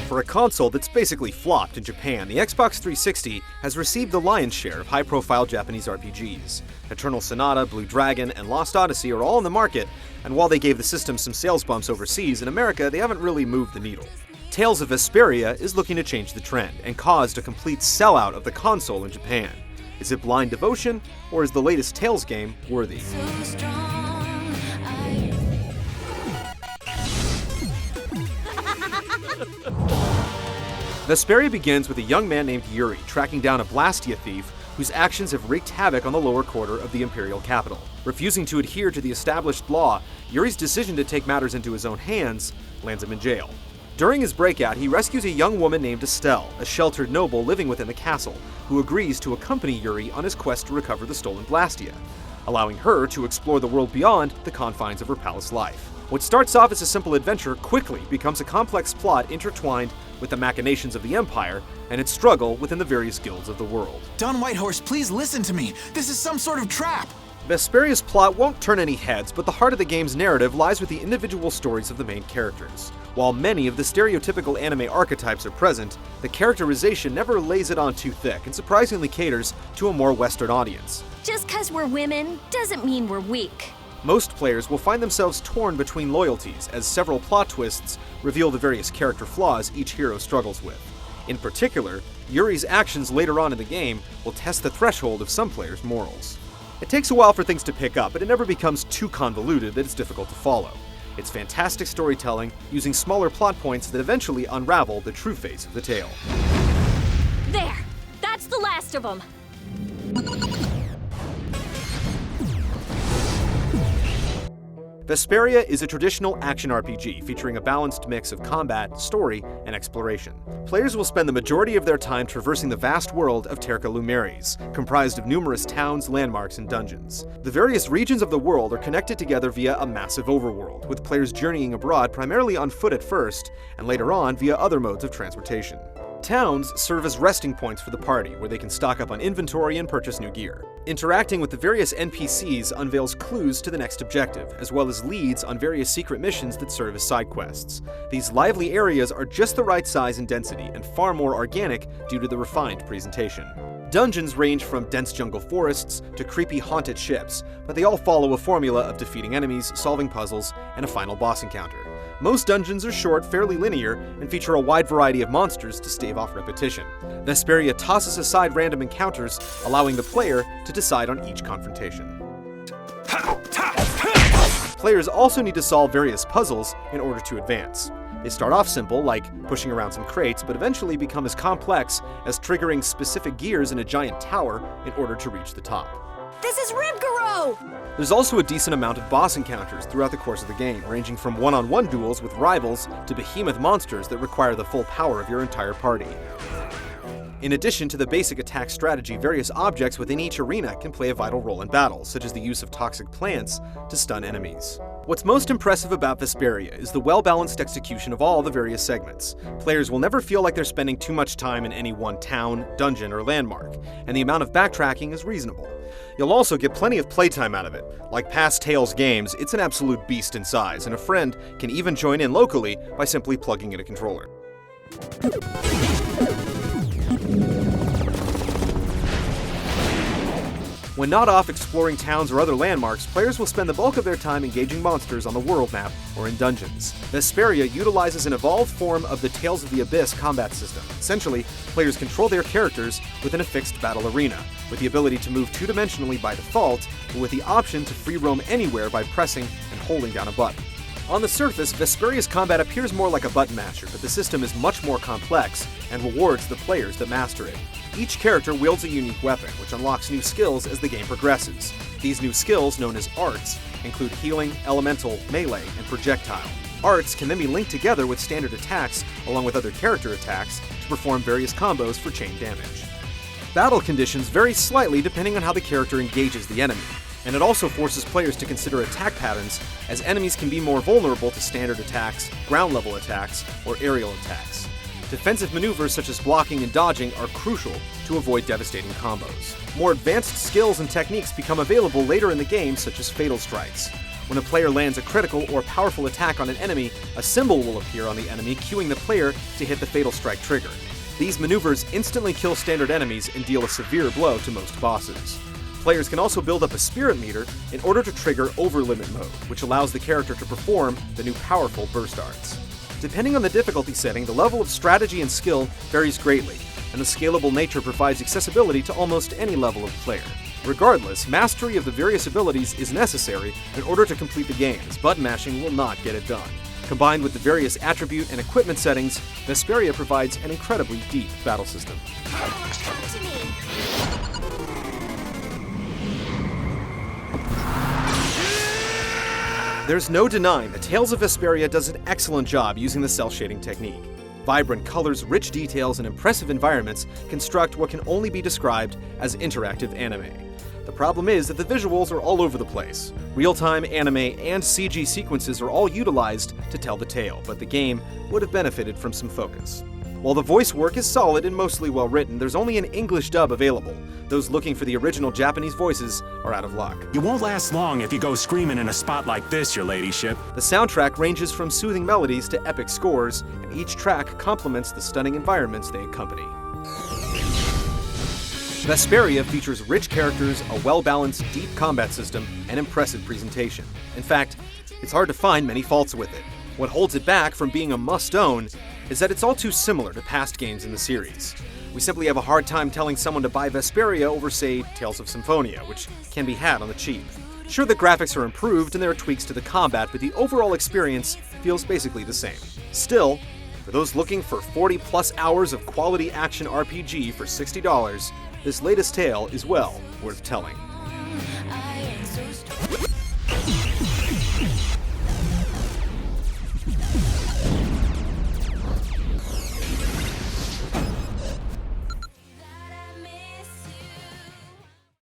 For a console that's basically flopped in Japan, the Xbox 360 has received the lion's share of high-profile Japanese RPGs. Eternal Sonata, Blue Dragon, and Lost Odyssey are all in the market, and while they gave the system some sales bumps overseas, in America they haven't really moved the needle. Tales of Vesperia is looking to change the trend, and caused a complete sellout of the console in Japan. Is it blind devotion, or is the latest Tales game worthy? Vesperia begins with a young man named Yuri tracking down a Blastia thief whose actions have wreaked havoc on the lower quarter of the imperial capital. Refusing to adhere to the established law, Yuri's decision to take matters into his own hands lands him in jail. During his breakout, he rescues a young woman named Estelle, a sheltered noble living within the castle, who agrees to accompany Yuri on his quest to recover the stolen Blastia, allowing her to explore the world beyond the confines of her palace life. What starts off as a simple adventure quickly becomes a complex plot intertwined with the machinations of the Empire and its struggle within the various guilds of the world. Don Whitehorse, please listen to me. This is some sort of trap. Vesperia's plot won't turn any heads, but the heart of the game's narrative lies with the individual stories of the main characters. While many of the stereotypical anime archetypes are present, the characterization never lays it on too thick and surprisingly caters to a more Western audience. Just 'cause we're women doesn't mean we're weak. Most players will find themselves torn between loyalties, as several plot twists reveal the various character flaws each hero struggles with. In particular, Yuri's actions later on in the game will test the threshold of some players' morals. It takes a while for things to pick up, but it never becomes too convoluted that it's difficult to follow. It's fantastic storytelling, using smaller plot points that eventually unravel the true face of the tale. There! That's the last of them! Vesperia is a traditional action RPG featuring a balanced mix of combat, story, and exploration. Players will spend the majority of their time traversing the vast world of Terca Lumeris, comprised of numerous towns, landmarks, and dungeons. The various regions of the world are connected together via a massive overworld, with players journeying abroad primarily on foot at first, and later on via other modes of transportation. Towns serve as resting points for the party, where they can stock up on inventory and purchase new gear. Interacting with the various NPCs unveils clues to the next objective, as well as leads on various secret missions that serve as side quests. These lively areas are just the right size and density, and far more organic due to the refined presentation. Dungeons range from dense jungle forests to creepy haunted ships, but they all follow a formula of defeating enemies, solving puzzles, and a final boss encounter. Most dungeons are short, fairly linear, and feature a wide variety of monsters to stave off repetition. Vesperia tosses aside random encounters, allowing the player to decide on each confrontation. Players also need to solve various puzzles in order to advance. They start off simple, like pushing around some crates, but eventually become as complex as triggering specific gears in a giant tower in order to reach the top. This is Ribgaro! There's also a decent amount of boss encounters throughout the course of the game, ranging from one-on-one duels with rivals to behemoth monsters that require the full power of your entire party. In addition to the basic attack strategy, various objects within each arena can play a vital role in battle, such as the use of toxic plants to stun enemies. What's most impressive about Vesperia is the well-balanced execution of all the various segments. Players will never feel like they're spending too much time in any one town, dungeon, or landmark, and the amount of backtracking is reasonable. You'll also get plenty of playtime out of it. Like past Tales games, it's an absolute beast in size, and a friend can even join in locally by simply plugging in a controller. When not off exploring towns or other landmarks, players will spend the bulk of their time engaging monsters on the world map or in dungeons. Vesperia utilizes an evolved form of the Tales of the Abyss combat system. Essentially, players control their characters within a fixed battle arena, with the ability to move two-dimensionally by default, but with the option to free roam anywhere by pressing and holding down a button. On the surface, Vesperia's combat appears more like a button masher, but the system is much more complex and rewards the players that master it. Each character wields a unique weapon, which unlocks new skills as the game progresses. These new skills, known as arts, include healing, elemental, melee, and projectile. Arts can then be linked together with standard attacks, along with other character attacks, to perform various combos for chain damage. Battle conditions vary slightly depending on how the character engages the enemy, and it also forces players to consider attack patterns, as enemies can be more vulnerable to standard attacks, ground-level attacks, or aerial attacks. Defensive maneuvers such as blocking and dodging are crucial to avoid devastating combos. More advanced skills and techniques become available later in the game, such as fatal strikes. When a player lands a critical or powerful attack on an enemy, a symbol will appear on the enemy, cueing the player to hit the Fatal Strike trigger. These maneuvers instantly kill standard enemies and deal a severe blow to most bosses. Players can also build up a spirit meter in order to trigger over-limit mode, which allows the character to perform the new powerful burst arts. Depending on the difficulty setting, the level of strategy and skill varies greatly, and the scalable nature provides accessibility to almost any level of player. Regardless, mastery of the various abilities is necessary in order to complete the game, as button mashing will not get it done. Combined with the various attribute and equipment settings, Vesperia provides an incredibly deep battle system. Come to me. There's no denying that Tales of Vesperia does an excellent job using the cel shading technique. Vibrant colors, rich details, and impressive environments construct what can only be described as interactive anime. The problem is that the visuals are all over the place. Real-time anime and CG sequences are all utilized to tell the tale, but the game would have benefited from some focus. While the voice work is solid and mostly well written, there's only an English dub available. Those looking for the original Japanese voices are out of luck. You won't last long if you go screaming in a spot like this, your ladyship. The soundtrack ranges from soothing melodies to epic scores, and each track complements the stunning environments they accompany. Vesperia features rich characters, a well-balanced, deep combat system, and impressive presentation. In fact, it's hard to find many faults with it. What holds it back from being a must-own is that it's all too similar to past games in the series. We simply have a hard time telling someone to buy Vesperia over, say, Tales of Symphonia, which can be had on the cheap. Sure, the graphics are improved and there are tweaks to the combat, but the overall experience feels basically the same. Still, for those looking for 40-plus hours of quality action RPG for $60, this latest tale is well worth telling.